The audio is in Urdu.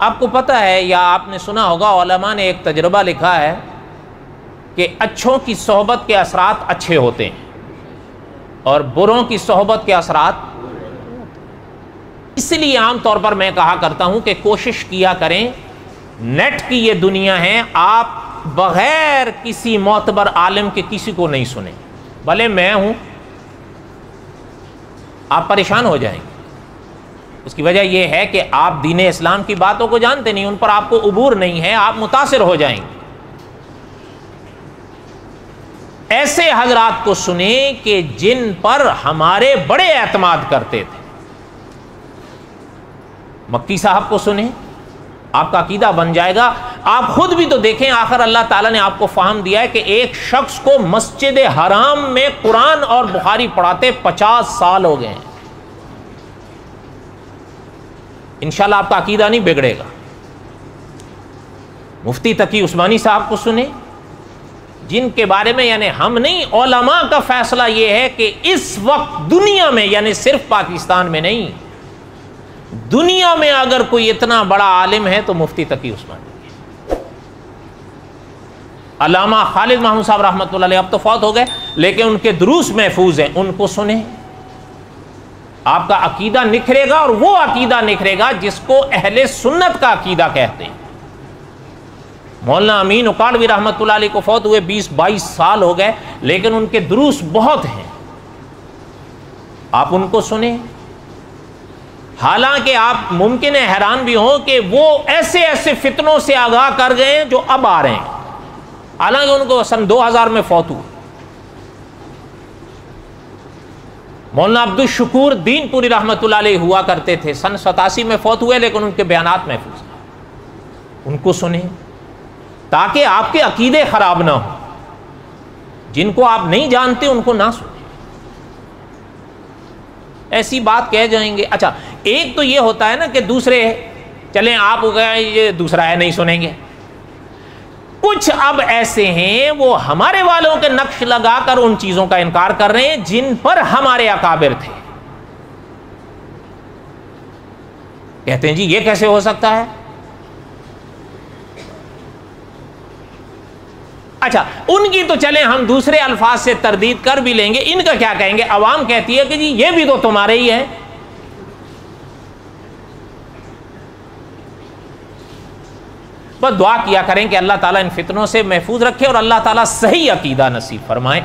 آپ کو پتہ ہے یا آپ نے سنا ہوگا، علماء نے ایک تجربہ لکھا ہے کہ اچھوں کی صحبت کے اثرات اچھے ہوتے ہیں اور بروں کی صحبت کے اثرات، اس لیے عام طور پر میں کہا کرتا ہوں کہ کوشش کیا کریں، نیٹ کی یہ دنیا ہے، آپ بغیر کسی معتبر عالم کے کسی کو نہیں سنیں، بھلے میں ہوں، آپ پریشان ہو جائیں گے۔ اس کی وجہ یہ ہے کہ آپ دین اسلام کی باتوں کو جانتے نہیں، ان پر آپ کو عبور نہیں ہے، آپ متاثر ہو جائیں گے۔ ایسے حضرات کو سنیں کہ جن پر ہمارے بڑے اعتماد کرتے تھے۔ مکی صاحب کو سنیں، آپ کا عقیدہ بن جائے گا۔ آپ خود بھی تو دیکھیں، آخر اللہ تعالیٰ نے آپ کو فہم دیا ہے کہ ایک شخص کو مسجد حرام میں قرآن اور بخاری پڑھاتے 50 سال ہو گئے ہیں۔ انشاءاللہ آپ کا عقیدہ نہیں بگڑے گا۔ مفتی تقی عثمانی صاحب کو سنیں، جن کے بارے میں یعنی ہم نہیں، علماء کا فیصلہ یہ ہے کہ اس وقت دنیا میں، یعنی صرف پاکستان میں نہیں، دنیا میں اگر کوئی اتنا بڑا عالم ہے تو مفتی تقی عثمانی۔ علامہ خالد محمود صاحب رحمۃ اللہ علیہ اب تو فوت ہو گئے، لیکن ان کے دروس محفوظ ہیں، ان کو سنیں، آپ کا عقیدہ نکھرے گا، اور وہ عقیدہ نکھرے گا جس کو اہل سنت کا عقیدہ کہتے ہیں۔ مولانا امین اکاڑوی رحمۃ اللہ علیہ کو فوت ہوئے 20-22 سال ہو گئے، لیکن ان کے دروس بہت ہیں، آپ ان کو سنیں۔ حالانکہ آپ ممکن ہے حیران بھی ہوں کہ وہ ایسے ایسے فتنوں سے آگاہ کر گئے ہیں جو اب آ رہے ہیں، حالانکہ ان کو سن 2000 میں فوت ہوئے۔ مولانا عبدالشکور دین پوری رحمۃ اللہ علیہ ہوا کرتے تھے، سن 87 میں فوت ہوئے، لیکن ان کے بیانات محفوظ ہیں، ان کو سنیں تاکہ آپ کے عقیدے خراب نہ ہوں۔ جن کو آپ نہیں جانتے ان کو نہ سنیں، ایسی بات کہہ جائیں گے۔ اچھا، ایک تو یہ ہوتا ہے نا کہ دوسرے چلیں آپ ہو گئے، یہ دوسرا ہے نہیں سنیں گے۔ کچھ اب ایسے ہیں وہ ہمارے والوں کے نقش لگا کر ان چیزوں کا انکار کر رہے ہیں جن پر ہمارے اکابر تھے، کہتے ہیں جی یہ کیسے ہو سکتا ہے۔ اچھا، ان کی تو چلیں ہم دوسرے الفاظ سے تردید کر بھی لیں گے، ان کا کیا کہیں گے؟ عوام کہتی ہے کہ جی یہ بھی تو تمہارے ہی ہے۔ بس دعا کیا کریں کہ اللہ تعالیٰ ان فتنوں سے محفوظ رکھے اور اللہ تعالیٰ صحیح عقیدہ نصیب فرمائے۔